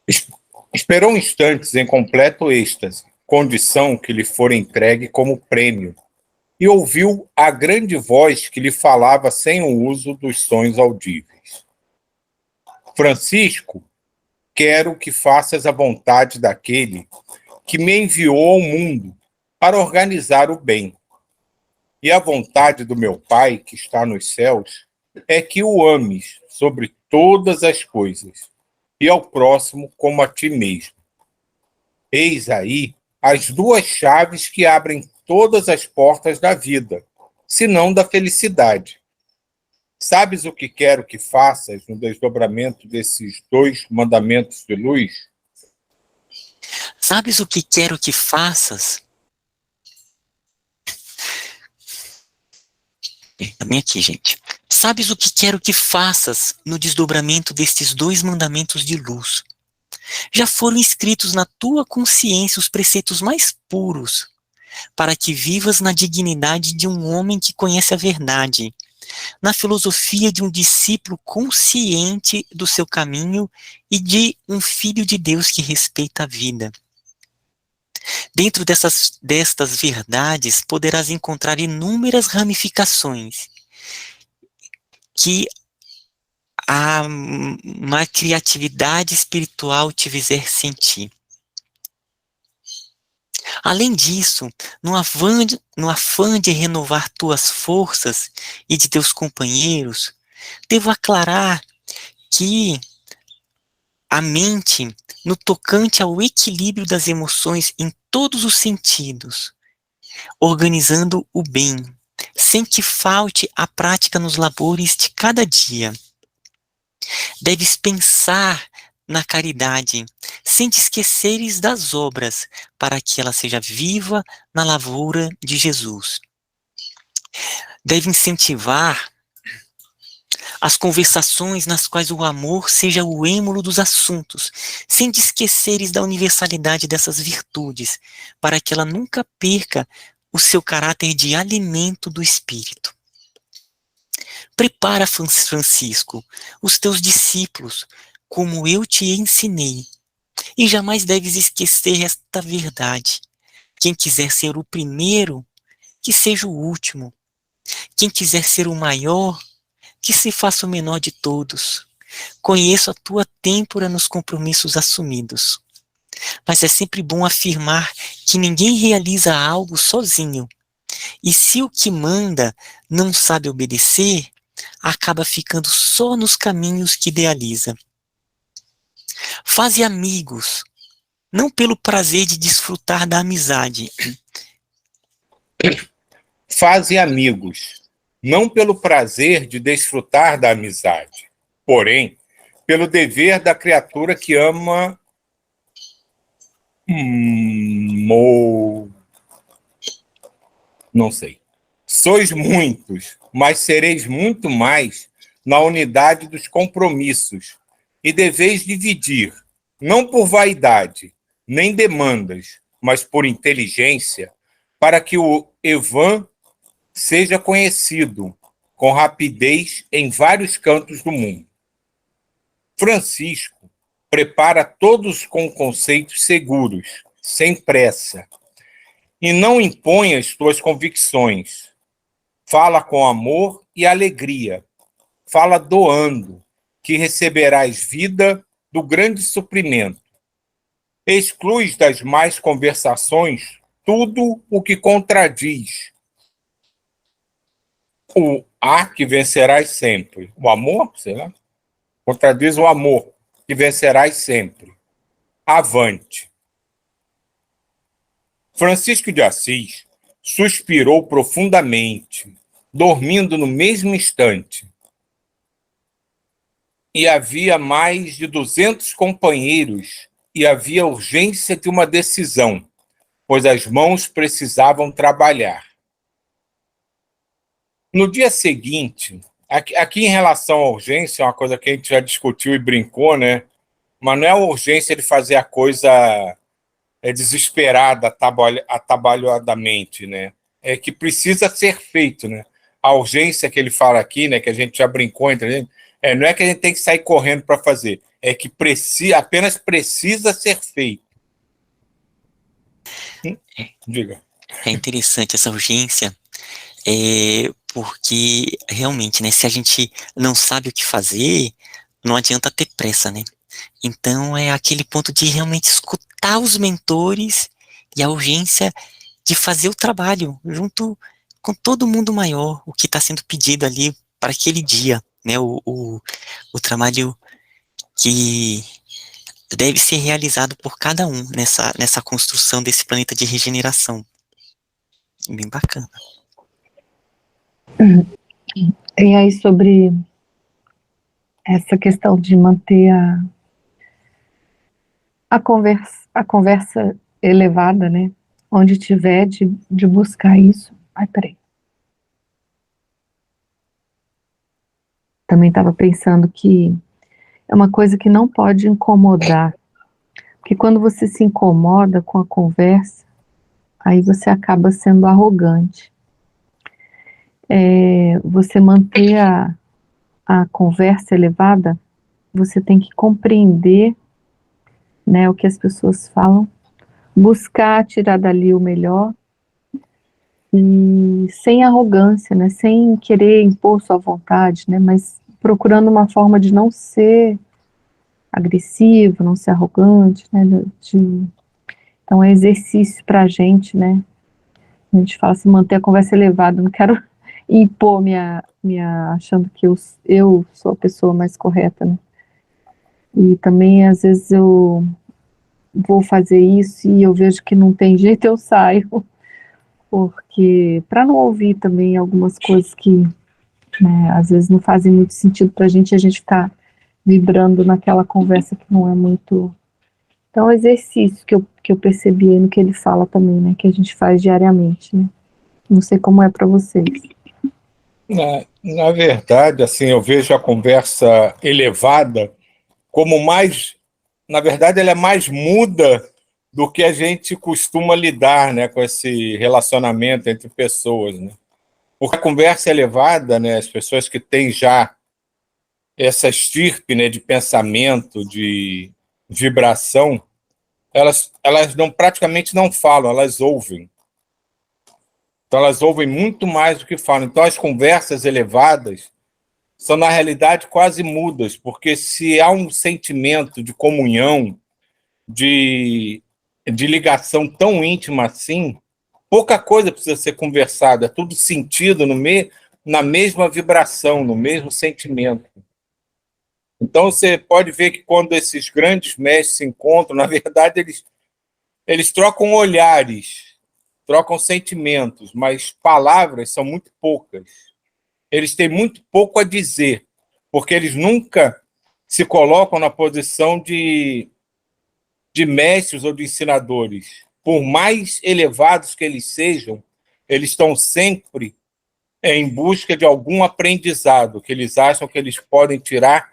Es- Esperou instantes em completo êxtase, condição que lhe fora entregue como prêmio, e ouviu a grande voz que lhe falava sem o uso dos sons audíveis. Francisco, quero que faças a vontade daquele que me enviou ao mundo para organizar o bem. E a vontade do meu Pai, que está nos céus, é que o ames sobre todas as coisas, e ao próximo como a ti mesmo. Eis aí as duas chaves que abrem todas as portas da vida, se não da felicidade. Sabes o que quero que faças no desdobramento desses dois mandamentos de luz? Sabes o que quero que faças? Bem aqui, gente. Sabes o que quero que faças no desdobramento destes dois mandamentos de luz? Já foram escritos na tua consciência os preceitos mais puros, para que vivas na dignidade de um homem que conhece a verdade, na filosofia de um discípulo consciente do seu caminho e de um filho de Deus que respeita a vida. Dentro destas verdades poderás encontrar inúmeras ramificações que uma criatividade espiritual te fizer sentir. Além disso, no afã de renovar tuas forças e de teus companheiros, devo aclarar que a mente, no tocante ao equilíbrio das emoções em todos os sentidos, organizando o bem, sem que falte a prática nos labores de cada dia. Deves pensar na caridade, sem te esqueceres das obras, para que ela seja viva na lavoura de Jesus. Deve incentivar as conversações nas quais o amor seja o êmulo dos assuntos, sem te esqueceres da universalidade dessas virtudes, para que ela nunca perca o seu caráter de alimento do espírito. Prepara, Francisco, os teus discípulos, como eu te ensinei, e jamais deves esquecer esta verdade. Quem quiser ser o primeiro, que seja o último. Quem quiser ser o maior, que se faça o menor de todos. Conheço a tua têmpora nos compromissos assumidos. Mas é sempre bom afirmar que ninguém realiza algo sozinho. E se o que manda não sabe obedecer, acaba ficando só nos caminhos que idealiza. Faze amigos, não pelo prazer de desfrutar da amizade. Faze amigos, não pelo prazer de desfrutar da amizade, porém, pelo dever da criatura que ama. Não sei. Sois muitos, mas sereis muito mais na unidade dos compromissos, e deveis dividir, não por vaidade, nem demandas, mas por inteligência, para que o Evan seja conhecido com rapidez em vários cantos do mundo. Francisco prepara todos com conceitos seguros, sem pressa, e não impõe as tuas convicções. Fala com amor e alegria. Fala doando, que receberás vida do grande suprimento. Excluis das mais conversações tudo o que contradiz o A que vencerás sempre. O amor, sei lá, contradiz o amor que vencerás sempre. Avante. Francisco de Assis suspirou profundamente, dormindo no mesmo instante. E havia mais de 200 companheiros e havia urgência de uma decisão, pois as mãos precisavam trabalhar. No dia seguinte, aqui em relação à urgência, é uma coisa que a gente já discutiu e brincou, né? Mas não é a urgência de fazer a coisa desesperada, atabalhadamente, né? É que precisa ser feito, né? A urgência que ele fala aqui, né? Que a gente já brincou entre a gente, Não é que a gente tem que sair correndo para fazer, é que apenas precisa ser feito. Diga. É interessante essa urgência, porque realmente, né, se a gente não sabe o que fazer, não adianta ter pressa, né? Então é aquele ponto de realmente escutar os mentores e a urgência de fazer o trabalho junto com todo mundo maior, o que está sendo pedido ali para aquele dia, né? O trabalho que deve ser realizado por cada um nessa construção desse planeta de regeneração. Bem bacana. E aí, sobre essa questão de manter a conversa elevada, né? Onde tiver de buscar isso. Ai, peraí. Também estava pensando que é uma coisa que não pode incomodar. Porque quando você se incomoda com a conversa, aí você acaba sendo arrogante. Você manter a conversa elevada, você tem que compreender, né, o que as pessoas falam, buscar tirar dali o melhor, e sem arrogância, né, sem querer impor sua vontade, né, mas procurando uma forma de não ser agressivo, não ser arrogante, né, então é exercício para a gente, né, a gente fala assim, manter a conversa elevada, não quero impor achando que eu sou a pessoa mais correta, né, e também às vezes eu vou fazer isso e eu vejo que não tem jeito, eu saio, porque para não ouvir também algumas coisas que, né, às vezes não fazem muito sentido para a gente ficar vibrando naquela conversa que não é muito. Então, é um exercício que eu percebi aí no que ele fala também, né, que a gente faz diariamente, né. Não sei como é para vocês. Na verdade, assim, eu vejo a conversa elevada como mais, na verdade, ela é mais muda do que a gente costuma lidar, né, com esse relacionamento entre pessoas, né? Porque a conversa elevada, né, as pessoas que têm já essa estirpe, né, de pensamento, de vibração, elas não praticamente não falam, elas ouvem. Então elas ouvem muito mais do que falam. Então as conversas elevadas são, na realidade, quase mudas, porque se há um sentimento de comunhão, de, de ligação tão íntima assim, pouca coisa precisa ser conversada, é tudo sentido na mesma vibração, no mesmo sentimento. Então você pode ver que quando esses grandes mestres se encontram, na verdade eles trocam olhares, trocam sentimentos, mas palavras são muito poucas. Eles têm muito pouco a dizer, porque eles nunca se colocam na posição de mestres ou de ensinadores. Por mais elevados que eles sejam, eles estão sempre em busca de algum aprendizado que eles acham que eles podem tirar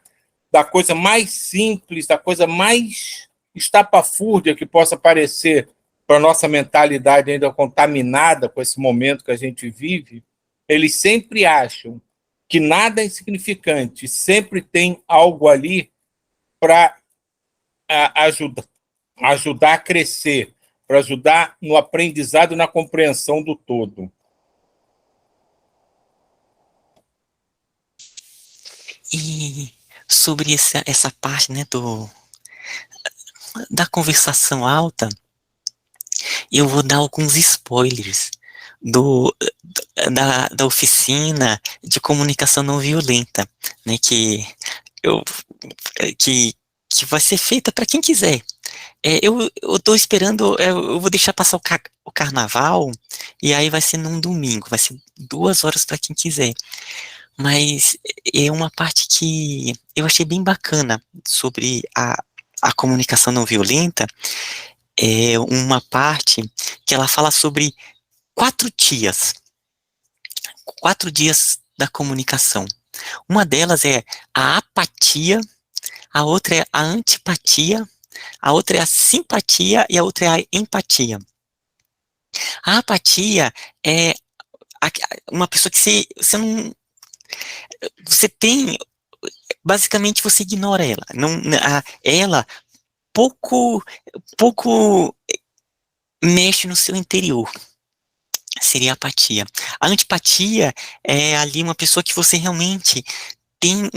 da coisa mais simples, da coisa mais estapafúrdia que possa parecer para a nossa mentalidade ainda contaminada com esse momento que a gente vive. Eles sempre acham que nada é insignificante, sempre tem algo ali para ajudar a crescer, para ajudar no aprendizado e na compreensão do todo. E sobre essa parte, né, da conversação alta, eu vou dar alguns spoilers do, da oficina de comunicação não violenta, né, eu, que, que vai ser feita para quem quiser. Eu estou esperando, eu vou deixar passar o carnaval, e aí vai ser num domingo, vai ser 2 horas para quem quiser. Mas é uma parte que eu achei bem bacana sobre a comunicação não violenta, é uma parte que ela fala sobre 4 tias, 4 dias da comunicação. Uma delas é a apatia, a outra é a antipatia, a outra é a simpatia e a outra é a empatia. A apatia é uma pessoa que você não... Você tem basicamente você ignora ela. Ela pouco mexe no seu interior. Seria a apatia. A antipatia é ali uma pessoa que você realmente tem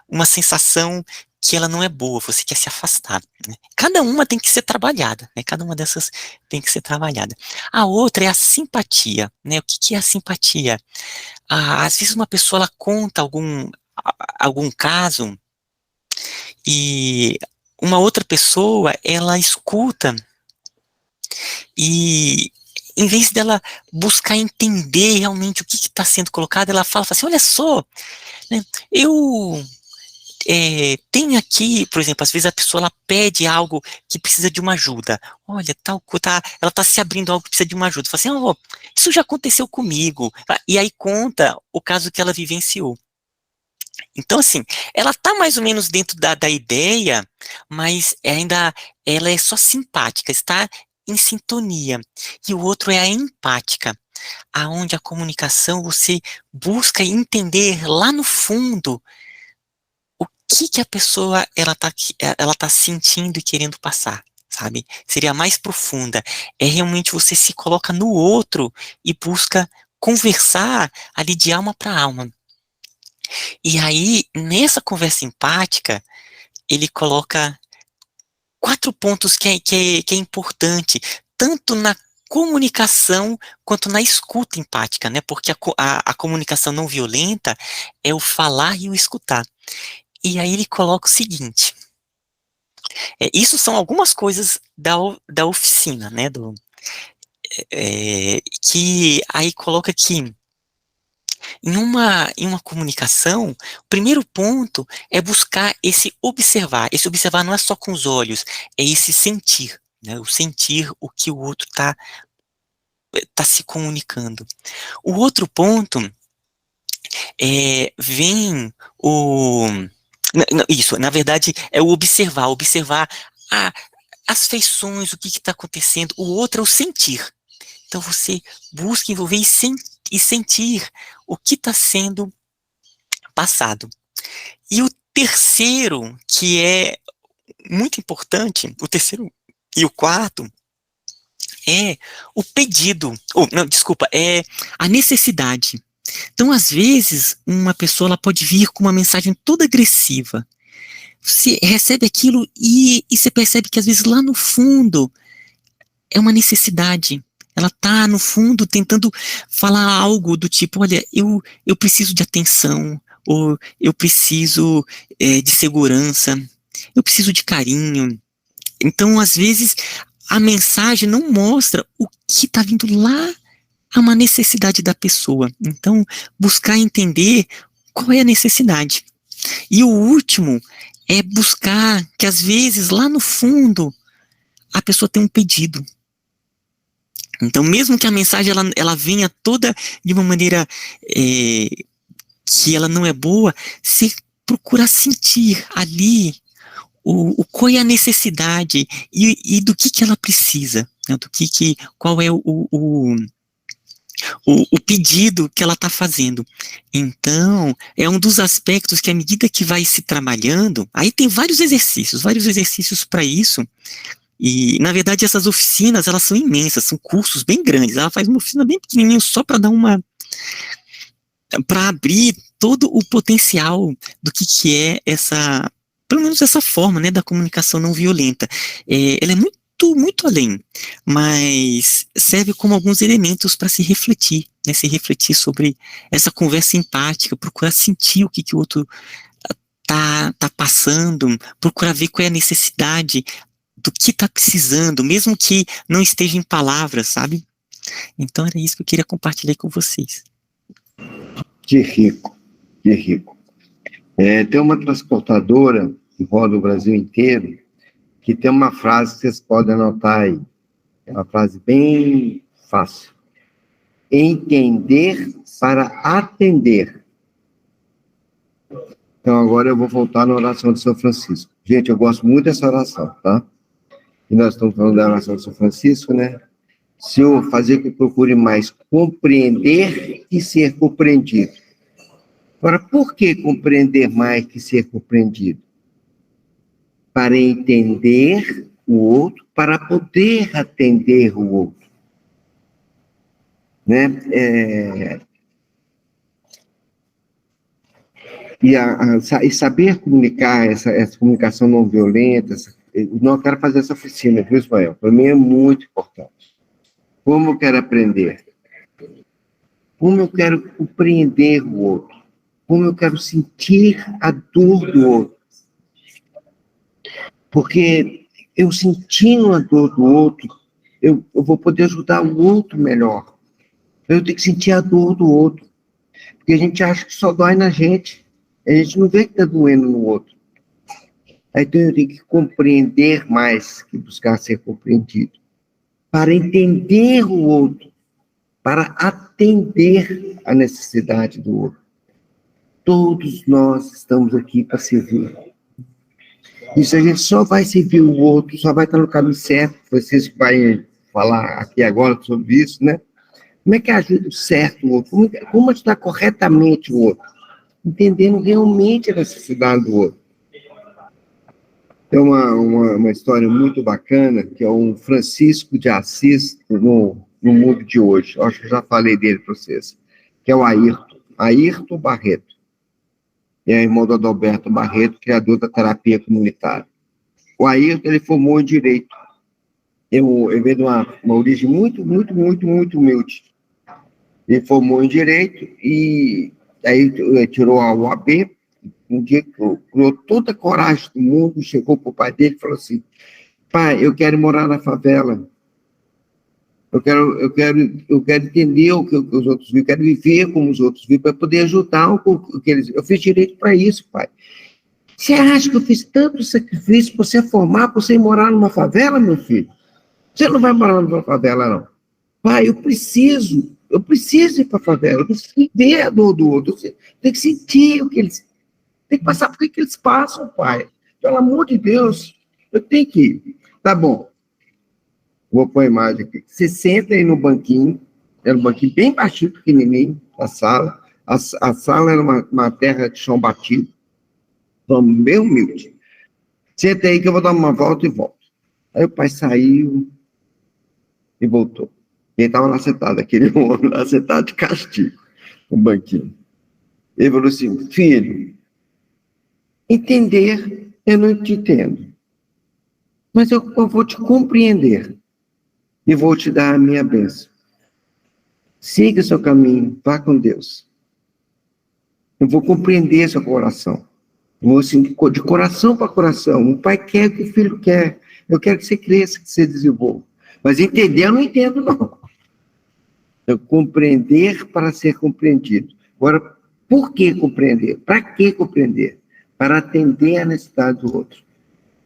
uma sensação que ela não é boa, você quer se afastar, né? Cada uma tem que ser trabalhada, né? Cada uma dessas tem que ser trabalhada. A outra é a simpatia, né? O que é a simpatia? Às vezes uma pessoa ela conta algum caso e uma outra pessoa ela escuta e em vez dela buscar entender realmente o que está sendo colocado, ela fala assim, olha só, né, eu tenho aqui, por exemplo, às vezes a pessoa ela pede algo que precisa de uma ajuda. Olha, ela está se abrindo algo que precisa de uma ajuda. Fala assim, oh, isso já aconteceu comigo. E aí conta o caso que ela vivenciou. Então, assim, ela está mais ou menos dentro da ideia, mas ainda ela é só simpática, está em sintonia. E o outro é a empática, aonde a comunicação você busca entender lá no fundo o que a pessoa ela tá sentindo e querendo passar, sabe? Seria mais profunda. É realmente você se coloca no outro e busca conversar ali de alma para alma. E aí, nessa conversa empática, ele coloca 4 pontos que é importante, tanto na comunicação quanto na escuta empática, né? Porque a comunicação não violenta é o falar e o escutar. E aí ele coloca o seguinte, isso são algumas coisas da oficina, né? Que aí coloca que em uma comunicação, o primeiro ponto é buscar esse observar. Esse observar não é só com os olhos, é esse sentir, né? O sentir o que o outro tá se comunicando. O outro ponto vem isso, na verdade, é o observar as feições, o que está acontecendo. O outro é o sentir. Então você busca envolver e sentir o que está sendo passado. E o terceiro, que é muito importante, o terceiro e o quarto, é o pedido, não, desculpa, é a necessidade. Então, às vezes, uma pessoa ela pode vir com uma mensagem toda agressiva. Você recebe aquilo e você percebe que, às vezes, lá no fundo, é uma necessidade. Ela está, no fundo, tentando falar algo do tipo, olha, eu preciso de atenção, ou eu preciso de segurança, eu preciso de carinho. Então, às vezes, a mensagem não mostra o que está vindo lá, a uma necessidade da pessoa. Então, buscar entender qual é a necessidade. E o último é buscar que, às vezes, lá no fundo, a pessoa tem um pedido. Então, mesmo que a mensagem ela venha toda de uma maneira que ela não é boa, você procura sentir ali qual é a necessidade e do que ela precisa, né? Qual é o pedido que ela está fazendo. Então, é um dos aspectos que, à medida que vai se trabalhando, aí tem vários exercícios para isso. E, na verdade, essas oficinas, elas são imensas, são cursos bem grandes. Ela faz uma oficina bem pequenininha só para dar para abrir todo o potencial do que é pelo menos essa forma, né, da comunicação não violenta. Ela é muito além, mas serve como alguns elementos para se refletir, né, sobre essa conversa empática, procurar sentir o que o outro tá passando, procurar ver qual é a necessidade do que está precisando, mesmo que não esteja em palavras, sabe? Então era isso que eu queria compartilhar com vocês. Que rico, que rico. Tem uma transportadora que roda o Brasil inteiro, que tem uma frase que vocês podem anotar aí. É uma frase bem fácil. Entender para atender. Então agora eu vou voltar na oração de São Francisco. Gente, eu gosto muito dessa oração, tá? E nós estamos falando da oração de São Francisco, né? Senhor, fazer que eu procure mais compreender e ser compreendido. Agora, por que compreender mais que ser compreendido? Para entender o outro, para poder atender o outro. Né? E saber comunicar, essa comunicação não violenta, não quero fazer essa oficina, viu, Ismael? Para mim é muito importante. Como eu quero aprender? Como eu quero compreender o outro? Como eu quero sentir a dor do outro? Porque eu sentindo a dor do outro, eu vou poder ajudar o outro melhor. Eu tenho que sentir a dor do outro. Porque a gente acha que só dói na gente. A gente não vê que está doendo no outro. Então eu tenho que compreender mais que buscar ser compreendido. Para entender o outro. Para atender a necessidade do outro. Todos nós estamos aqui para servir. Isso a gente só vai servir o outro, só vai estar no caminho certo. Vocês vão falar aqui agora sobre isso, né? Como é que ajuda o certo o outro? Como ajudar corretamente o outro? Entendendo realmente a necessidade do outro. Tem uma história muito bacana, que é um Francisco de Assis no mundo de hoje. Acho que eu já falei dele para vocês. Que é o Ayrton Barreto. É irmão do Adalberto Barreto, criador da terapia comunitária. O Ayrton, ele formou em Direito. Ele veio de uma origem muito humilde. Ele formou em Direito e aí tirou a UAB. Um dia criou toda a coragem do mundo, chegou para o pai dele e falou assim: pai, eu quero morar na favela. Eu quero entender o que os outros vivem, eu quero viver como os outros vivem, para poder ajudar o que eles... Eu fiz direito para isso, pai. Você acha que eu fiz tanto sacrifício para você formar, para você ir morar numa favela, meu filho? Você não vai morar numa favela, não. Pai, eu preciso ir para a favela, eu preciso ver a dor do outro, tem que sentir o que eles... Tem que passar por que eles passam, pai. Pelo amor de Deus, eu tenho que ir. Tá bom. Vou pôr a imagem aqui. Você senta aí no banquinho, era um banquinho bem baixinho, pequenininho, a sala. A sala era uma terra de chão batido, bem humilde. Senta aí que eu vou dar uma volta e volto. Aí o pai saiu e voltou. Ele estava lá sentado, aquele homem lá sentado de castigo, no banquinho. Ele falou assim: filho, entender, eu não te entendo. Mas eu vou te compreender. E vou te dar a minha bênção. Siga seu caminho, vá com Deus. Eu vou compreender seu coração. Eu vou assim, de coração para coração. O pai quer o que o filho quer. Eu quero que você cresça, que você desenvolva. Mas entender, eu não entendo, não. Eu compreender para ser compreendido. Agora, por que compreender? Para que compreender? Para atender a necessidade do outro.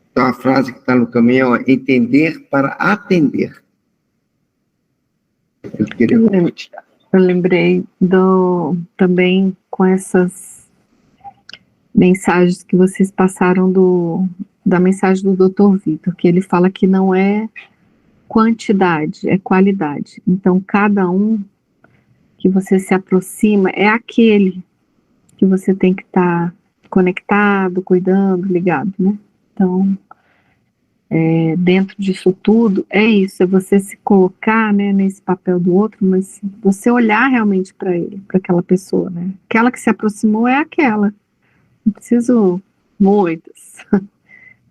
Então, a frase que está no caminho é entender para atender. Eu lembrei também com essas mensagens que vocês passaram da mensagem do Dr. Vitor, que ele fala que não é quantidade, é qualidade. Então, cada um que você se aproxima é aquele que você tem que estar conectado, cuidando, ligado, né? Então, dentro disso tudo, é isso, é você se colocar, né, nesse papel do outro, mas você olhar realmente para ele, para aquela pessoa, né? Aquela que se aproximou é aquela. Não preciso muitas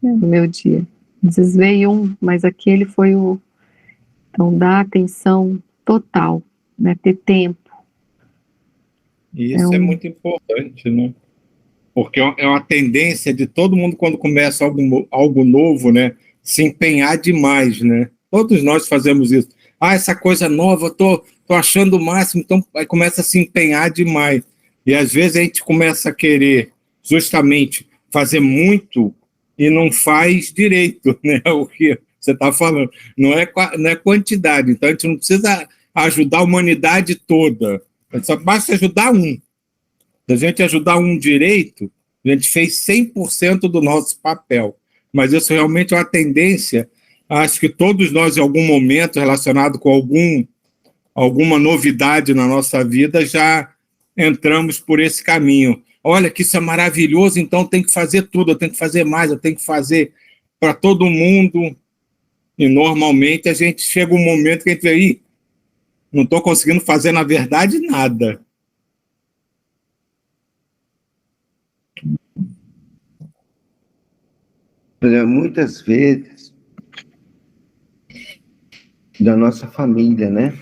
no meu dia. Às vezes veio mas aquele foi o... Então, dar atenção total, né? Ter tempo. E isso é muito importante, né? Porque é uma tendência de todo mundo, quando começa algo novo, né? Se empenhar demais, né? Todos nós fazemos isso. Essa coisa nova, tô achando o máximo, então aí começa a se empenhar demais. E às vezes a gente começa a querer justamente fazer muito e não faz direito, né? O que você está falando. Não é quantidade. Então a gente não precisa ajudar a humanidade toda. Só basta ajudar um. Se a gente ajudar um direito, a gente fez 100% do nosso papel. Mas isso realmente é uma tendência. Acho que todos nós, em algum momento relacionado com alguma novidade na nossa vida, já entramos por esse caminho. Olha, que isso é maravilhoso, então tem que fazer tudo, eu tenho que fazer mais, eu tenho que fazer para todo mundo. E normalmente a gente chega um momento que a gente vê aí, não estou conseguindo fazer, na verdade, nada. Muitas vezes, da nossa família, né?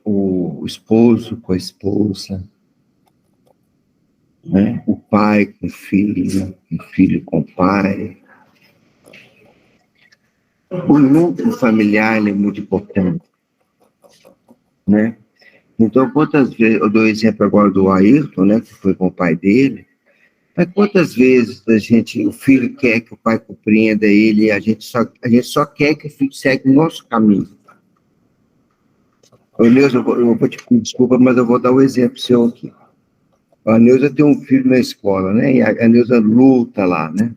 O esposo com a esposa, né? O pai com o filho com o pai. O núcleo familiar é muito importante, né? Então, quantas vezes, eu dou o exemplo agora do Ayrton, né, que foi com o pai dele, mas quantas vezes o filho quer que o pai compreenda ele, e a gente só quer que o filho segue o nosso caminho. Ô, Neuza, eu vou te pedir desculpa, mas eu vou dar o exemplo seu aqui. A Neuza tem um filho na escola, né, e a Neuza luta lá, né.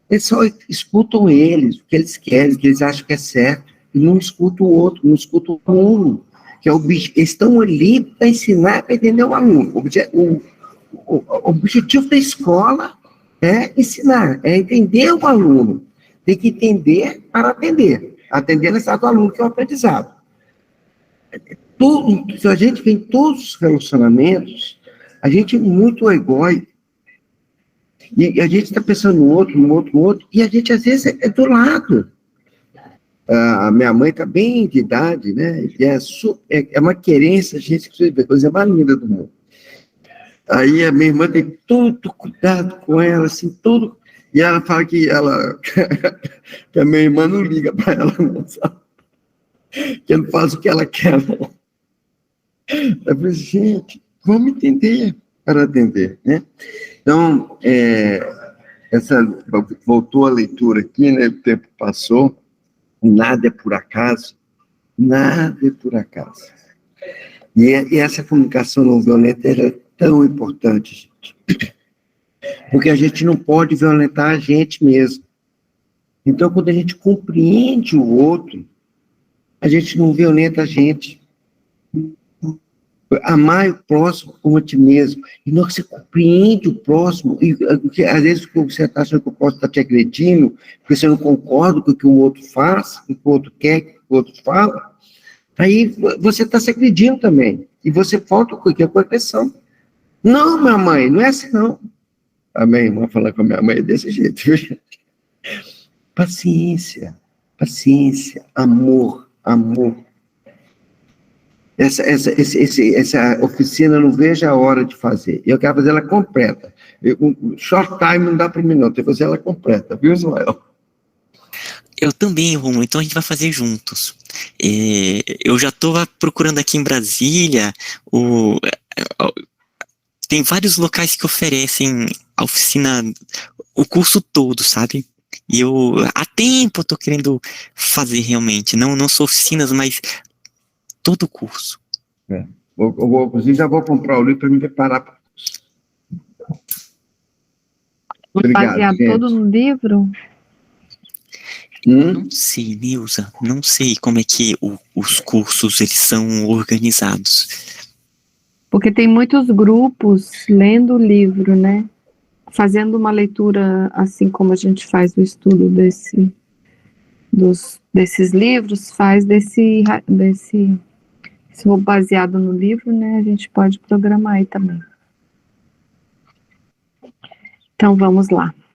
Eles só escutam eles, o que eles querem, o que eles acham que é certo, e não escutam o outro, não escutam o aluno, que é o bicho. Eles estão ali para ensinar, para entender o aluno. O objetivo da escola é ensinar, é entender o aluno. Tem que entender para atender. Atender a necessidade do aluno, que é o aprendizado. Se a gente vê em todos os relacionamentos, a gente é muito egóico. E a gente está pensando no outro, e a gente, às vezes, é do lado. A minha mãe está bem de idade, né? E é uma querência, a gente que vê, coisa mais linda do mundo. Aí a minha irmã tem todo cuidado com ela, assim, todo. E ela fala que que a minha irmã não liga para ela, não, sabe? Que não faz o que ela quer, não. Eu falei, gente, vamos entender para atender, né? Então, voltou a leitura aqui, né? O tempo passou, nada é por acaso, nada é por acaso. E essa comunicação não violenta é tão importante, gente, porque a gente não pode violentar a gente mesmo. Então, quando a gente compreende o outro, a gente não violenta a gente. Amar o próximo como a ti mesmo. E não que você compreende o próximo, e às vezes você está achando que o próximo está te agredindo, porque você não concorda com o que o outro faz, com o que o outro quer, com o que o outro fala, aí você está se agredindo também. E você falta o que é proteção. Não, minha mãe, não é assim não. A minha irmã falar com a minha mãe é desse jeito, viu? Paciência, amor. Essa oficina eu não vejo a hora de fazer. Eu quero fazer ela completa. Short time não dá para mim, não. Tem que fazer ela completa, viu, Ismael? Eu também, Romulo, então a gente vai fazer juntos. Eu já estou procurando aqui em Brasília, tem vários locais que oferecem a oficina, o curso todo, sabe? E há tempo eu estou querendo fazer realmente, não só oficinas, mas todo o curso. Inclusive, já vou comprar o livro para me preparar. Obrigado, baseado gente. todo no livro? Não sei, Nilza, não sei como é que os cursos eles são organizados. Porque tem muitos grupos lendo o livro, né? Fazendo uma leitura, assim como a gente faz o estudo desses livros, faz se for baseado no livro, né? A gente pode programar aí também. Então, vamos lá.